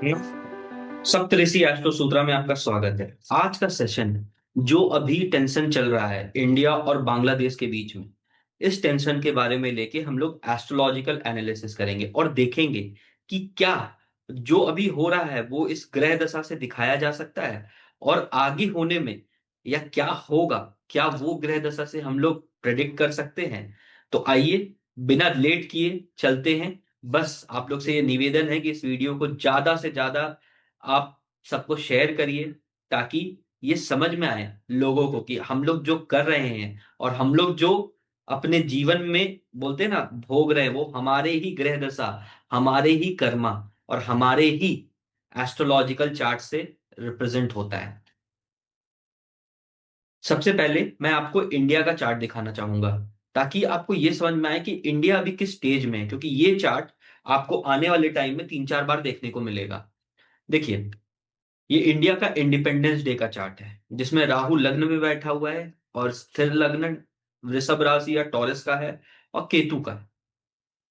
सप्तऋषि astro सूत्रा में आपका स्वागत है। आज का सेशन जो अभी टेंशन चल रहा है इंडिया और बांग्लादेश के बीच में, इस टेंशन के बारे में लेके हम लोग एस्ट्रोलॉजिकल एनालिसिस करेंगे और देखेंगे कि क्या जो अभी हो रहा है वो इस ग्रह दशा से दिखाया जा सकता है और आगे होने में या क्या होगा, क्या वो ग्रह दशा से हम लोग प्रेडिक्ट कर सकते हैं। तो आइए बिना लेट किए चलते हैं। बस आप लोग से ये निवेदन है कि इस वीडियो को ज्यादा से ज्यादा आप सबको शेयर करिए ताकि ये समझ में आए लोगों को कि हम लोग जो कर रहे हैं और हम लोग जो अपने जीवन में बोलते हैं ना भोग रहे हैं वो हमारे ही ग्रह दशा, हमारे ही कर्मा और हमारे ही एस्ट्रोलॉजिकल चार्ट से रिप्रेजेंट होता है। सबसे पहले मैं आपको इंडिया का चार्ट दिखाना चाहूंगा ताकि आपको ये समझ में आए कि इंडिया अभी किस स्टेज में है, क्योंकि ये चार्ट आपको आने वाले टाइम में 3-4 बार देखने को मिलेगा। देखिए, ये इंडिया का इंडिपेंडेंस डे का चार्ट है जिसमें राहु लग्न में बैठा हुआ है और स्थिर लग्न वृषभ राशि या टॉरस का है और केतु का है।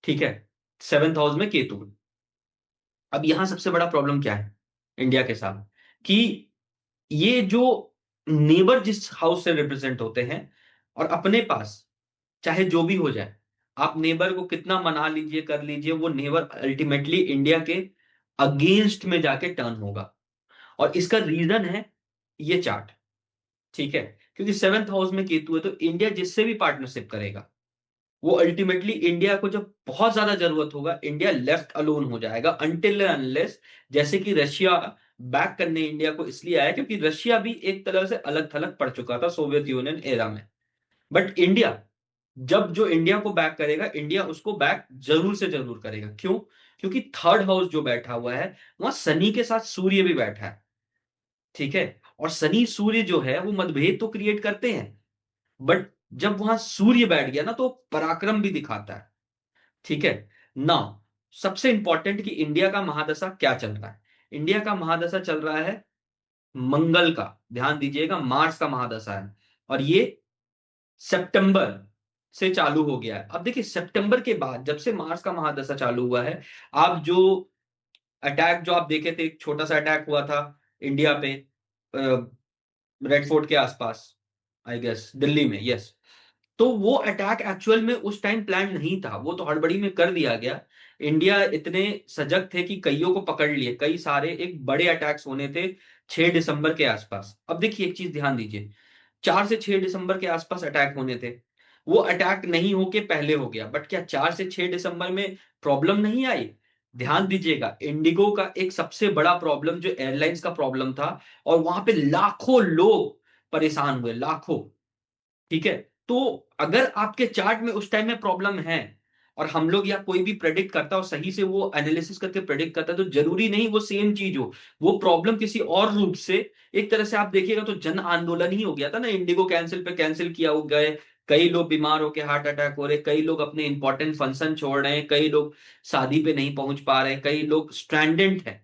ठीक है, 7th हाउस में केतु। अब यहां सबसे बड़ा प्रॉब्लम क्या है इंडिया के साथ कि ये जो नेबर जिस हाउस से रिप्रेजेंट होते हैं और अपने पास चाहे जो भी हो जाए, आप नेबर को कितना मना लीजिए कर लीजिए, वो नेबर अल्टीमेटली इंडिया के अगेंस्ट में जाके टर्न होगा। और इसका रीजन है ये चार्ट। ठीक है, क्योंकि 7th हाउस में केतु है तो इंडिया जिससे भी पार्टनरशिप करेगा वो अल्टीमेटली इंडिया को जब बहुत ज्यादा जरूरत होगा इंडिया लेफ्ट अलोन हो जाएगा अनटिल अनलेस, जैसे कि रशिया बैक करने इंडिया को इसलिए आया क्योंकि रशिया भी एक तरह से अलग थलग पड़ चुका था सोवियत यूनियन एरा में। बट इंडिया जब जो इंडिया को बैक करेगा इंडिया उसको बैक जरूर से जरूर करेगा। क्यों? क्योंकि 3rd हाउस जो बैठा हुआ है वहां शनि के साथ सूर्य भी बैठा है। ठीक है, और शनि सूर्य जो है वो मतभेद तो क्रिएट करते हैं बट जब वहां सूर्य बैठ गया ना तो पराक्रम भी दिखाता है। ठीक है ना। सबसे इंपॉर्टेंट कि इंडिया का महादशा क्या चल रहा है। इंडिया का महादशा चल रहा है मंगल का, ध्यान दीजिएगा, मार्स का महादशा है और ये सितंबर से चालू हो गया है। अब देखिए सितंबर के बाद जब से मार्स का महादशा चालू हुआ है, आप जो अटैक जो आप देखे थे, एक छोटा सा अटैक हुआ था इंडिया पे रेड फोर्ट के आसपास, आई गेस दिल्ली में, यस। तो वो अटैक एक्चुअल में उस टाइम प्लान नहीं था, वो तो हड़बड़ी में कर दिया गया। इंडिया इतने सजग थे कि कईयों को पकड़ लिए, कई सारे एक बड़े अटैक्स होने थे 6 दिसंबर के आसपास। अब देखिए एक चीज ध्यान दीजिए, 4 से 6 दिसंबर के आसपास अटैक होने थे, वो अटैक नहीं होके पहले हो गया। बट क्या 4 से 6 दिसंबर में प्रॉब्लम नहीं आई? ध्यान दीजिएगा, इंडिगो का एक सबसे बड़ा प्रॉब्लम जो एयरलाइंस का प्रॉब्लम था और वहां पे लाखों लोग परेशान हुए, लाखों। ठीक है, तो अगर आपके चार्ट में उस टाइम में प्रॉब्लम है और हम लोग या कोई भी प्रेडिक्ट करता है और सही से वो एनालिसिस करके प्रेडिक्ट करता है तो जरूरी नहीं वो सेम चीज हो, वो प्रॉब्लम किसी और रूप से। एक तरह से आप देखिएगा तो जन आंदोलन ही हो गया था ना, इंडिगो कैंसिल पे कैंसिल किया हो गए, कई लोग बीमार होके हार्ट अटैक हो रहे, कई लोग अपने इंपॉर्टेंट फंक्शन छोड़ रहे हैं, कई लोग शादी पे नहीं पहुंच पा रहे, कई लोग स्ट्रैंडेड है।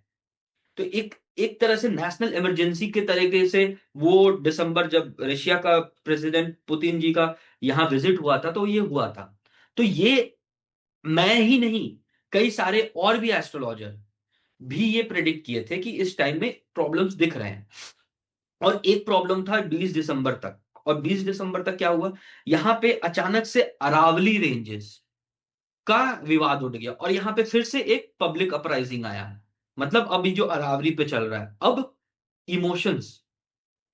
तो एक एक तरह से नेशनल इमरजेंसी के तरीके से वो दिसंबर जब रशिया का प्रेसिडेंट पुतिन जी का यहाँ विजिट हुआ था तो ये हुआ था। तो ये मैं ही नहीं, कई सारे और भी एस्ट्रोलॉजर भी ये प्रेडिक्ट किए थे कि इस टाइम में प्रॉब्लम्स दिख रहे हैं। और एक प्रॉब्लम था 20 दिसंबर तक, और 20 दिसंबर तक क्या हुआ, यहाँ पे अचानक से अरावली रेंजेस का विवाद उठ गया और यहाँ पे फिर से एक पब्लिक अपराइजिंग आया है। मतलब अभी जो अरावली पे चल रहा है अब इमोशंस,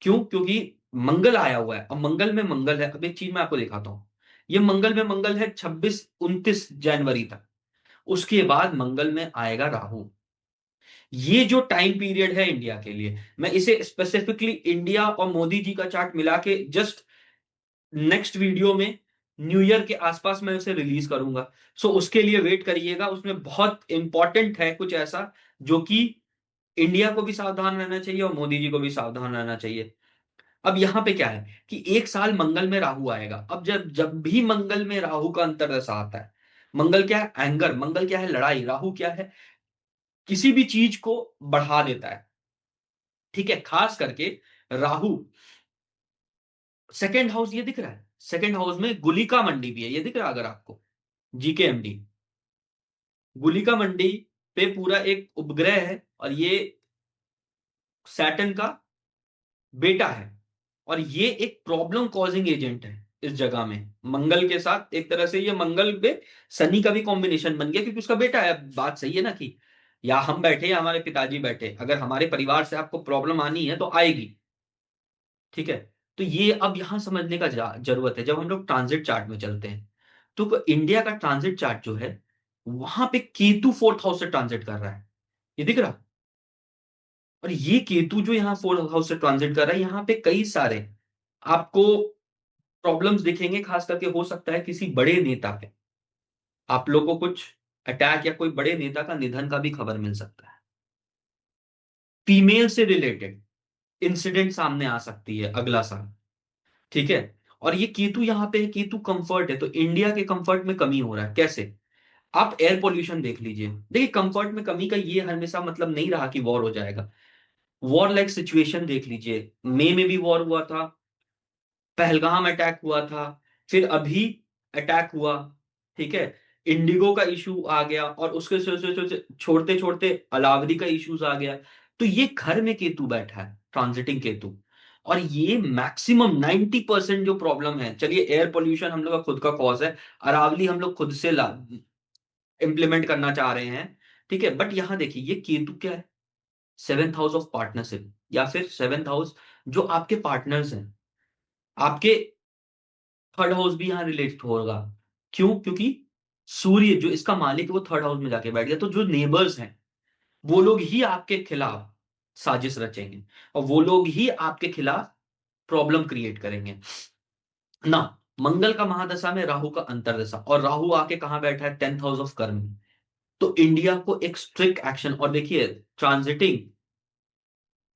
क्यों? क्योंकि मंगल आया हुआ है, अब मंगल में मंगल है। अब एक चीज मैं आपको दिखाता हूं, ये मंगल में मंगल है 26-29 जनवरी तक, उसके बाद मंगल में आएगा राहु। ये जो टाइम पीरियड है इंडिया के लिए, मैं इसे स्पेसिफिकली इंडिया और मोदी जी का चार्ट मिला के जस्ट नेक्स्ट वीडियो में न्यू ईयर के आसपास मैं उसे रिलीज करूंगा। सो उसके लिए वेट करिएगा, उसमें बहुत इंपॉर्टेंट है कुछ ऐसा जो कि इंडिया को भी सावधान रहना चाहिए और मोदी जी को भी सावधान रहना चाहिए। अब यहां पे क्या है कि एक साल मंगल में राहु आएगा। अब जब जब भी मंगल में राहु का अंतरदशा आता है, मंगल क्या है? एंगर। मंगल क्या है? लड़ाई। राहु क्या है? किसी भी चीज को बढ़ा देता है। ठीक है, खास करके राहु 2nd हाउस, ये दिख रहा है 2nd हाउस में गुलिका मंडी भी है, ये दिख रहा है अगर आपको, जीके एमडी गुलिका मंडी पे पूरा एक उपग्रह है और ये सैटर्न का बेटा है, और ये एक प्रॉब्लम कॉजिंग एजेंट है इस जगह में मंगल के साथ। एक तरह से ये मंगल पे शनि का भी कॉम्बिनेशन बन गया, क्योंकि उसका बेटा है। बात सही है ना कि या हम बैठे या हमारे पिताजी बैठे, अगर हमारे परिवार से आपको प्रॉब्लम आनी है तो आएगी। ठीक है। तो ये अब यहां समझने का जरूरत है। जब हम लोग ट्रांजिट चार्ट में चलते हैं, तो इंडिया का ट्रांजिट चार्ट जो है, वहां पे केतु फोर्थ हाउस से ट्रांजिट कर रहा है। ये दिख रहा। और ये केतु जो यहाँ फोर्थ हाउस से ट्रांजिट कर रहा है, यहाँ पे कई सारे आपको प्रॉब्लम्स दिखेंगे। खास करके हो सकता है किसी बड़े नेता पे आप लोग को कुछ अटैक, या कोई बड़े नेता का निधन का भी खबर मिल सकता है। फीमेल से रिलेटेड इंसिडेंट सामने आ सकती है अगला साल। ठीक है। और ये केतु यहाँ पे है, केतु कंफर्ट है, तो इंडिया के कंफर्ट में कमी हो रहा है। कैसे? आप एयर पोल्यूशन देख लीजिए। देखिए, कंफर्ट में कमी का ये हमेशा मतलब नहीं रहा कि वॉर हो जाएगा। वॉर लाइक सिचुएशन देख लीजिए, मई में भी वॉर हुआ था, पहलगाम अटैक हुआ था, फिर अभी अटैक हुआ। ठीक है। इंडिगो का इशू आ गया, और उसके छोड़ते छोड़ते अलावरी का इश्यूज आ गया। तो ये घर में केतु बैठा है, ट्रांजिटिंग केतु। और ये मैक्सिमम 90% जो प्रॉब्लम है, चलिए एयर पोल्यूशन हम लोग का खुद का कॉज है, अरावली हम लोग खुद से इंप्लीमेंट करना चाह रहे हैं। ठीक है। बट यहां देखिए, ये केतु क्या है? सेवेंथ हाउस ऑफ पार्टनरशिप, या फिर सेवेंथ हाउस जो आपके पार्टनर्स हैं, आपके थर्ड हाउस भी यहां रिलेट होगा। क्यों? क्योंकि सूर्य जो इसका मालिक है, वो थर्ड हाउस में जाके बैठ गया। तो जो नेबर्स हैं, वो लोग ही आपके खिलाफ साजिश रचेंगे, और वो लोग ही आपके खिलाफ प्रॉब्लम क्रिएट करेंगे ना। मंगल का महादशा में राहु का अंतरदशा, और राहु आके कहां बैठा है? 10th हाउस ऑफ कर्म। तो इंडिया को एक स्ट्रिक्ट एक्शन, और देखिए ट्रांजिटिंग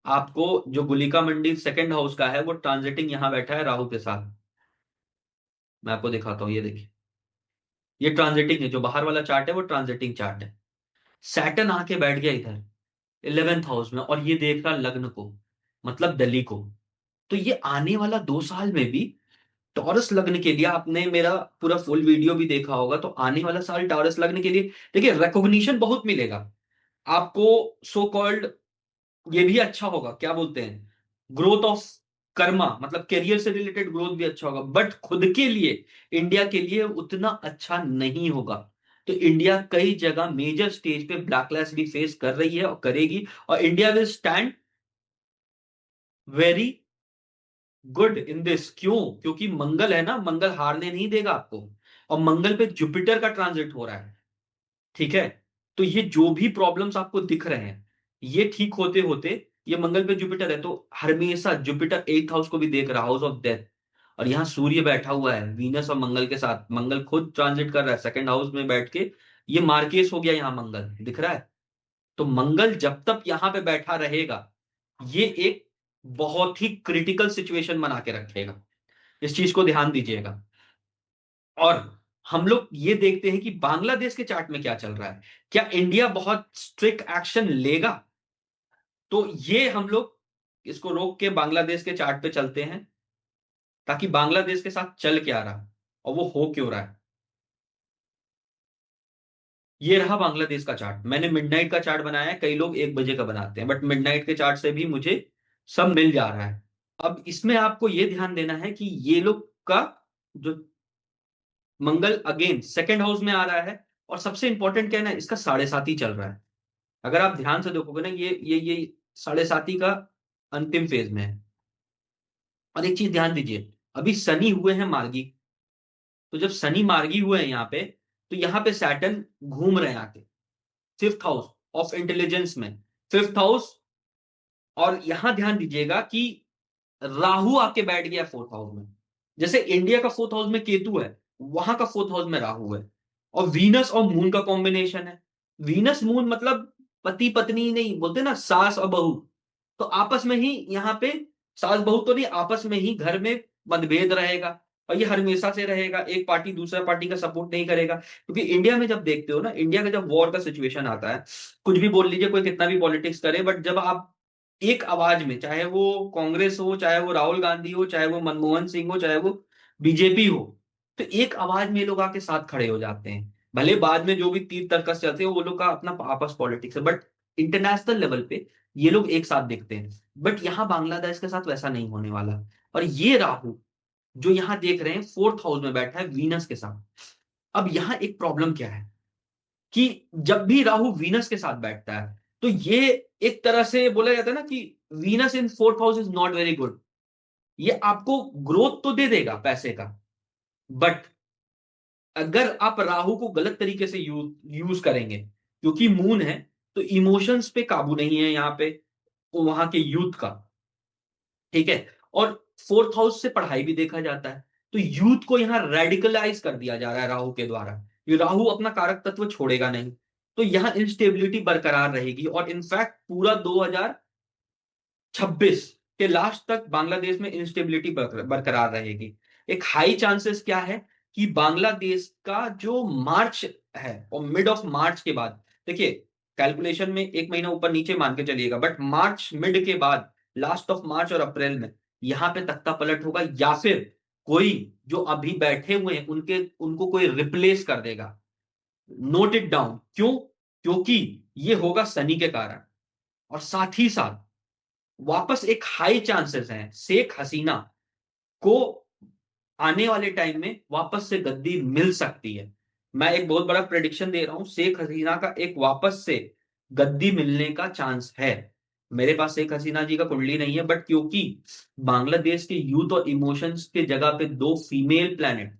आपको जो गुलिका मंडी सेकंड हाउस का है, वो ट्रांजिटिंग यहां बैठा है राहु के साथ। मैं आपको दिखाता हूं, ये देखिए, ये ट्रांजिटिंग है। जो बाहर वाला चार्ट है वो ट्रांजिटिंग चार्ट है। सैटर्न आके बैठ गया इधर 11th हाउस में, और ये देख रहा लग्न को, मतलब दली को। तो ये आने वाला 2 साल में भी टॉरस लग्न के लिए, आपने मेरा पूरा फुल वीडियो भी देखा होगा, तो आने वाला साल टॉरस लग्न के लिए देखिए रिकॉग्निशन बहुत मिलेगा आपको। सो कॉल्ड ये भी अच्छा होगा, क्या बोलते हैं, ग्रोथ ऑफ कर्मा, मतलब करियर से रिलेटेड ग्रोथ भी अच्छा होगा। बट खुद के लिए, इंडिया के लिए उतना अच्छा नहीं होगा। तो इंडिया कई जगह मेजर स्टेज पे बैकलैश भी फेस कर रही है और करेगी, और India will stand very good in this. क्यों? क्योंकि मंगल है ना, मंगल हारने नहीं देगा आपको, और मंगल पे जुपिटर का ट्रांजिट हो रहा है। ठीक है। तो ये जो भी प्रॉब्लम्स आपको दिख रहे हैं, ये ठीक होते होते, ये मंगल पे जुपिटर है, तो हमेशा जुपिटर 8th हाउस को भी देख रहा, हाउस ऑफ डेथ। और यहाँ सूर्य बैठा हुआ है वीनस और मंगल के साथ, मंगल खुद ट्रांजिट कर रहा है सेकंड हाउस में बैठ के। ये मार्केस हो गया, यहाँ मंगल दिख रहा है। तो मंगल जब तक यहां पे बैठा रहेगा, ये एक बहुत ही क्रिटिकल सिचुएशन बना के रखेगा। इस चीज को ध्यान दीजिएगा। और हम लोग ये देखते हैं कि बांग्लादेश के चार्ट में क्या चल रहा है। क्या इंडिया बहुत स्ट्रिक्ट एक्शन लेगा? तो ये हम लोग इसको रोक के बांग्लादेश के चार्ट पे चलते हैं, ताकि बांग्लादेश के साथ चल क्या रहा और वो हो क्यों रहा है। ये रहा बांग्लादेश का चार्ट। मैंने मिडनाइट का चार्ट बनाया है, कई लोग 1 बजे का बनाते हैं, बट मिडनाइट के चार्ट से भी मुझे सब मिल जा रहा है। अब इसमें आपको ये ध्यान देना है कि ये लोग का जो मंगल अगेन सेकंड हाउस में आ रहा है, और सबसे इंपॉर्टेंट क्या है ना, इसका 7.5 चल रहा है। अगर आप ध्यान से देखोगे ना, ये 7.5 का अंतिम फेज में है। और एक चीज ध्यान दीजिए, अभी शनि हुए हैं मार्गी। तो जब शनि मार्गी हुए हैं यहाँ पे, तो यहाँ पे सैटर्न घूम रहे हैं आके फिफ्थ हाउस ऑफ इंटेलिजेंस में, फिफ्थ हाउस। और यहां ध्यान दीजिएगा कि राहु आके बैठ गया फोर्थ हाउस में। जैसे इंडिया का फोर्थ हाउस में केतु है, वहां का फोर्थ हाउस में राहु है। और वीनस और मून का कॉम्बिनेशन है। वीनस मून मतलब पति पत्नी नहीं बोलते ना, सास और बहू। तो आपस में ही यहाँ पे सास बहू तो नहीं, आपस में ही घर में मतभेद रहेगा। और ये हमेशा से रहेगा, एक पार्टी दूसरा पार्टी का सपोर्ट नहीं करेगा। क्योंकि इंडिया में जब देखते हो ना, इंडिया का जब वॉर का सिचुएशन आता है, कुछ भी बोल लीजिए, कोई कितना भी पॉलिटिक्स करे, बट जब आप एक आवाज में, चाहे वो कांग्रेस हो, चाहे वो राहुल गांधी हो, चाहे वो मनमोहन सिंह हो, चाहे वो बीजेपी हो, तो एक आवाज में ये लोग आके साथ खड़े हो जाते हैं। भले बाद में जो भी तीर तर्कस चलते हैं वो लोग का अपना आपस पॉलिटिक्स है, बट इंटरनेशनल लेवल पे ये लोग एक साथ दिखते हैं, बट यहां बांग्लादेश के साथ वैसा नहीं होने वाला। और ये राहु जो यहां देख रहे हैं फोर्थ हाउस में बैठा है वीनस के साथ। अब यहां एक प्रॉब्लम क्या है कि जब भी राहु वीनस के साथ बैठता है तो ये एक तरह से बोला जाता है ना कि Venus in fourth house is not very good. ये आपको ग्रोथ तो दे देगा पैसे का, बट अगर आप राहु को गलत तरीके से यूज करेंगे, क्योंकि मून है तो इमोशंस पे काबू नहीं है यहाँ पे वहां के यूथ का, ठीक है। और फोर्थ हाउस से पढ़ाई भी देखा जाता है, तो यूथ को यहाँ रेडिकलाइज कर दिया जा रहा है राहु के द्वारा। ये राहु अपना कारक तत्व छोड़ेगा नहीं, तो यहाँ इंस्टेबिलिटी बरकरार रहेगी। और इनफैक्ट पूरा 2026 के लास्ट तक बांग्लादेश में इंस्टेबिलिटी बरकरार रहेगी। एक हाई चांसेस क्या है कि बांग्लादेश का जो मार्च है और मिड ऑफ मार्च के बाद, देखिए कैलकुलेशन में एक महीना ऊपर नीचे मान के चलिएगा, बट मार्च मिड के बाद लास्ट ऑफ मार्च और अप्रैल में यहां पे तख्ता पलट होगा, या फिर कोई जो अभी बैठे हुए हैं उनके उनको कोई रिप्लेस कर देगा। नोट इट डाउन, क्यों? क्योंकि ये होगा शनि के कारण। और साथ ही साथ वापस एक हाई चांसेस हैं शेख हसीना को आने वाले टाइम में वापस से गद्दी मिल सकती है। मैं एक बहुत बड़ा प्रेडिक्शन दे रहा हूं, शेख हसीना का एक वापस से गद्दी मिलने का चांस है। मेरे पास शेख हसीना जी का कुंडली नहीं है, बट क्योंकि बांग्लादेश के यूथ और इमोशंस के जगह पे दो female planet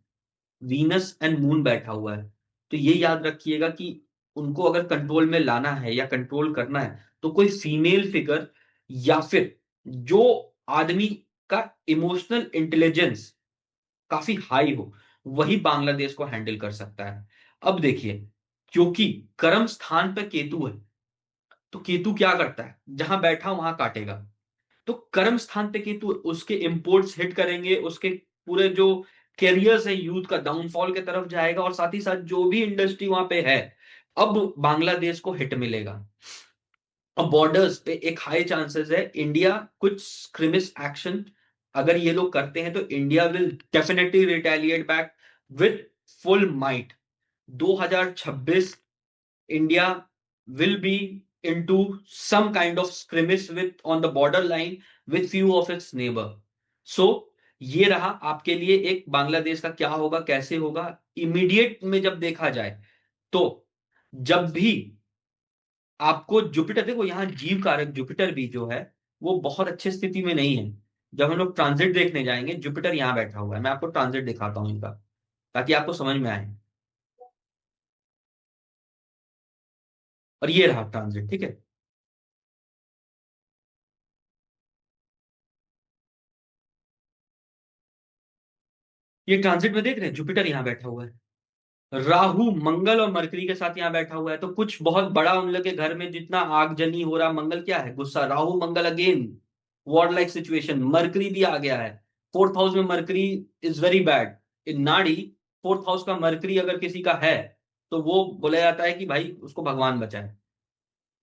Venus and moon बैठा हुआ है, तो ये याद रखिएगा कि उनको अगर कंट्रोल में लाना है या कंट्रोल करना है तो कोई फीमेल फिगर या फिर जो आदमी का इमोशनल इंटेलिजेंस काफी हाई हो वही बांग्लादेश को हैंडल कर सकता है। अब देखिए, क्योंकि कर्म स्थान पर केतु है, तो केतु क्या करता है, जहां बैठा वहां काटेगा। तो कर्म स्थान पे केतु उसके इंपोर्ट्स हिट करेंगे, उसके पूरे जो कैरियर्स है यूथ का डाउनफॉल की तरफ जाएगा, और साथ ही साथ जो भी इंडस्ट्री वहां पे है अब बांग्लादेश को हिट मिलेगा। अब बॉर्डर्स पे एक हाई चांसेस है इंडिया कुछ स्क्रिमिश एक्शन अगर ये लोग करते हैं तो India will definitely retaliate back with full might. 2026 India will be into some kind of skirmish with on the border line with few of its neighbor. So ये रहा आपके लिए एक बांग्लादेश का क्या होगा कैसे होगा इमीडिएट में जब देखा जाए। तो जब भी आपको जुपिटर, देखो यहाँ जीव कारक जुपिटर भी जो है वो बहुत अच्छी स्थिति में नहीं है। जब हम लोग ट्रांजिट देखने जाएंगे जुपिटर यहाँ बैठा हुआ है, मैं आपको ट्रांजिट दिखाता हूँ इनका ताकि आपको समझ में आए। और ये रहा ट्रांजिट, ठीक है। ये ट्रांजिट में देख रहे हैं जुपिटर यहाँ बैठा हुआ है, राहु मंगल और मरकरी के साथ यहाँ बैठा हुआ है, तो कुछ बहुत बड़ा उन लोग के घर में जितना आगजनी हो रहा, मंगल क्या है गुस्सा, Rahu Mangal again war like situation, Mercury भी आ गया है। फोर्थ हाउस में Mercury is very bad in नाड़ी। फोर्थ हाउस का मरकरी अगर किसी का है तो वो बोला जाता है कि भाई उसको भगवान बचाए।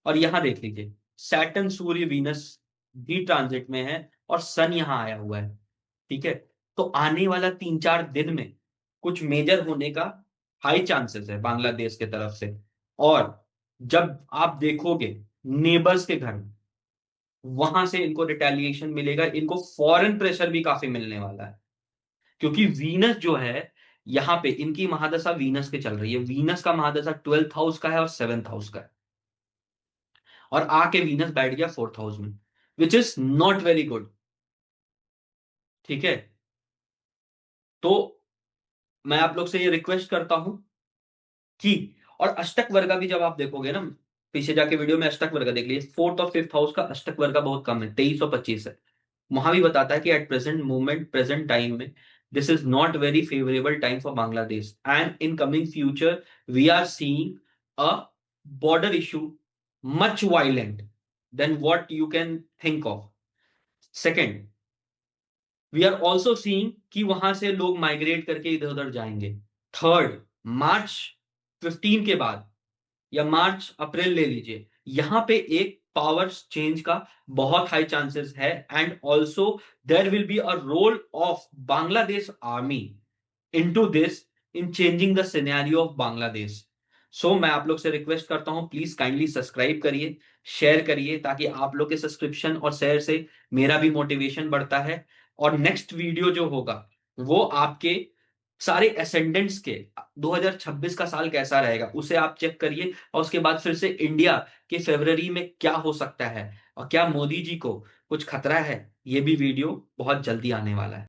और यहां देख लीजिए सैटर्न सूर्य वीनस भी ट्रांजिट में है और सन यहां आया हुआ है, ठीक है। तो आने वाला 3-4 दिन में कुछ मेजर होने का हाई चांसेस है बांग्लादेश के तरफ से। और जब आप देखोगे नेबर्स के घर में वहां से इनको रिटेलिएशन मिलेगा, इनको फॉरेन प्रेशर भी काफी मिलने वाला है, क्योंकि वीनस जो है यहाँ पे इनकी महादशा वीनस के चल रही है। वीनस का महादशा 12th हाउस का है और 7th हाउस का है, और आके वीनस बैठ गया 4th हाउस में, which is not very good, ठीक है। तो मैं आप लोग से ये रिक्वेस्ट करता हूं कि, और अष्टक वर्गा भी जब आप देखोगे ना, पीछे जाके वीडियो में अष्टक वर्गा देख लीजिए, 4th और 5th हाउस का अष्टक वर्गा बहुत कम है, 23 और 25 है। वहां भी बताता है कि at present moment present time में this is not very favourable time for Bangladesh, and in coming future we are seeing a border issue much violent than what you can think of. Second, we are also seeing कि वहां से लोग migrate करके इधर उधर जाएंगे। Third, मार्च 15 के बाद या मार्च अप्रैल ले लीजिए, यहां पे एक पावर चेंज का बहुत हाई चांसेस है, and also there will be a role of Bangladesh army into this in changing the scenario of Bangladesh. So मैं आप लोग से रिक्वेस्ट करता हूं, प्लीज काइंडली सब्सक्राइब करिए, शेयर करिए, ताकि आप लोग के सब्सक्रिप्शन और शेयर से मेरा भी मोटिवेशन बढ़ता है। और नेक्स्ट वीडियो जो होगा वो आपके सारे असेंडेंट्स के 2026 का साल कैसा रहेगा उसे आप चेक करिए, और उसके बाद फिर से इंडिया के फरवरी में क्या हो सकता है और क्या मोदी जी को कुछ खतरा है, ये भी वीडियो बहुत जल्दी आने वाला है।